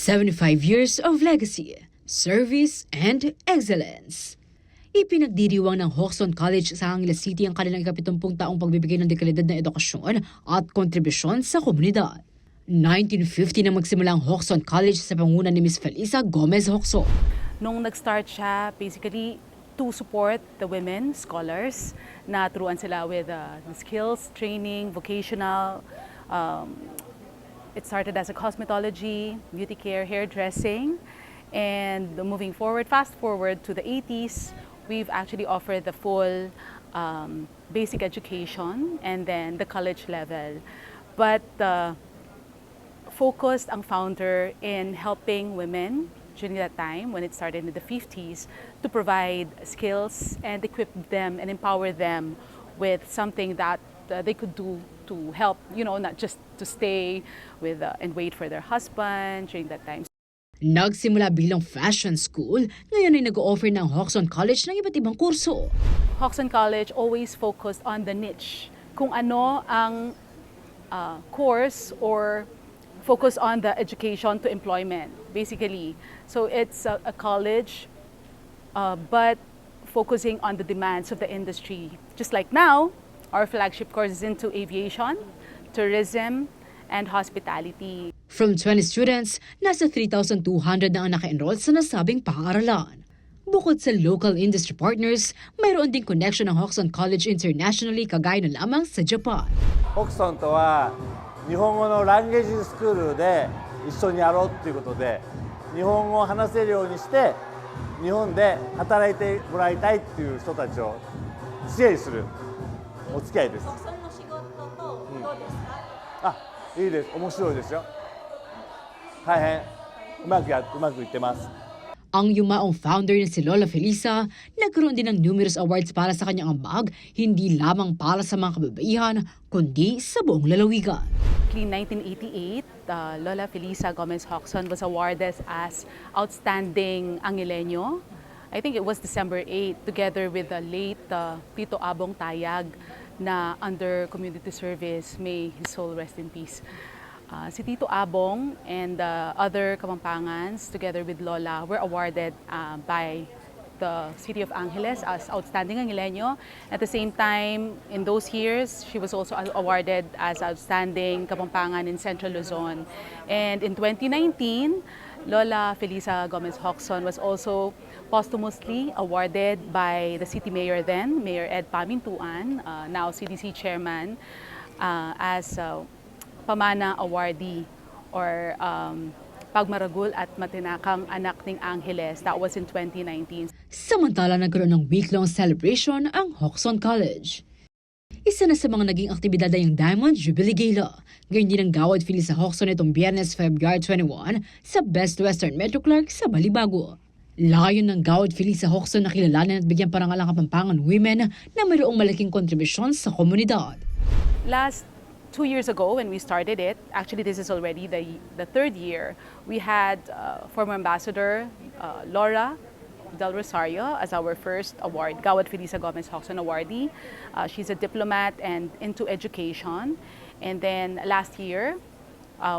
75 years of legacy, service, and excellence. Ipinagdiriwang ng Jocson College sa Angeles City ang kanilang 70 taong pagbibigay ng dekalidad na edukasyon at kontribusyon sa komunidad. 1950 na magsimula ang Jocson College sa pangunan ni Ms. Felisa Gomez Jocson. Nung nag-start siya, basically to support the women scholars na turuan sila with skills, training, vocational. It started as a cosmetology, beauty care, hairdressing, and moving forward, fast forward to the 80s, we've actually offered the full basic education and then the college level. But focused ang founder in helping women during that time, when it started in the 50s, to provide skills and equip them and empower them with something that they could do to help, not just to stay with and wait for their husband during that time. Nagsimula bilang fashion school, ngayon ay nag-o-offer ng Jocson College ng iba't ibang kurso. Jocson College always focused on the niche. Kung ano ang course or focus on the education to employment, basically. So it's a college, but focusing on the demands of the industry. Just like now, our flagship course is into aviation, tourism, and hospitality. From 20 students, nasa 3,200 na ang naka-enroll sa nasabing pang-aaralan. Bukod sa local industry partners, mayroon ding connection ng Jocson College internationally kagaya na lamang sa Japan. Jocson とは日本語のランゲージスクールで一緒にやろうということで、日本語を話せるようにして日本で働いてもらいたいっていう人たちを支援するお付き合いです。Jocson の仕事とどうですか？いいです。面白いですよ。大変うまくいってます。Ang yumaong founder na si Lola Felisa, nagkaroon din ng numerous awards para sa kanyang ambag, hindi lamang para sa mga kababaihan, kundi sa buong lalawigan. In 1988, Lola Felisa Gomez Jocson was awarded as Outstanding Angileño. I think it was December 8, together with the late Tito Abong Tayag na under community service. May his soul rest in peace. Si Tito Abong and other Kapampangans, together with Lola, were awarded by the City of Angeles as Outstanding Angileño. At the same time, in those years, she was also awarded as Outstanding Kapampangan in Central Luzon. And in 2019, Lola Felisa Gomez Jocson was also posthumously awarded by the city mayor then, Mayor Ed Pamintuan, now CDC chairman, as Pamana Awardee or Pagmaragul at Matinakang Anak ng Angeles. That was in 2019. Samantala nagkaroon ng week-long celebration ang Jocson College. Isa na sa mga naging aktibidad ay ang Diamond Jubilee Gala. Ganyan din ang Gawad Felisa Jocson itong Biyernes, February 21 sa Best Western Metro Clark sa Balibago. Layon ng Gawad Felisa Jocson na kilalanin at bigyan parang alang Kapampangan women na mayroong malaking kontribusyon sa komunidad. Last 2 years ago when we started it, actually this is already the third year, we had former Ambassador Laura Del Rosario as our first award, Gawad Felisa Gomez Jocson awardee. She's a diplomat and into education. And then last year,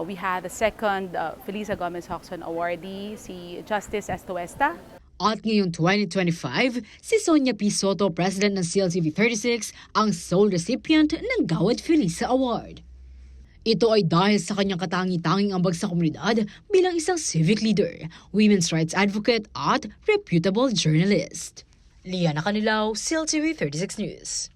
we had the second Felisa Gomez Jocson awardee, si Justice Estuesta. At ngayong 2025, si Sonia P. Soto, President ng CLTV36, ang sole recipient ng Gawad Felisa Award. Ito ay dahil sa kanyang katangi-tanging ambag sa komunidad bilang isang civic leader, women's rights advocate at reputable journalist. Liana Canilaw, CLTV36 News.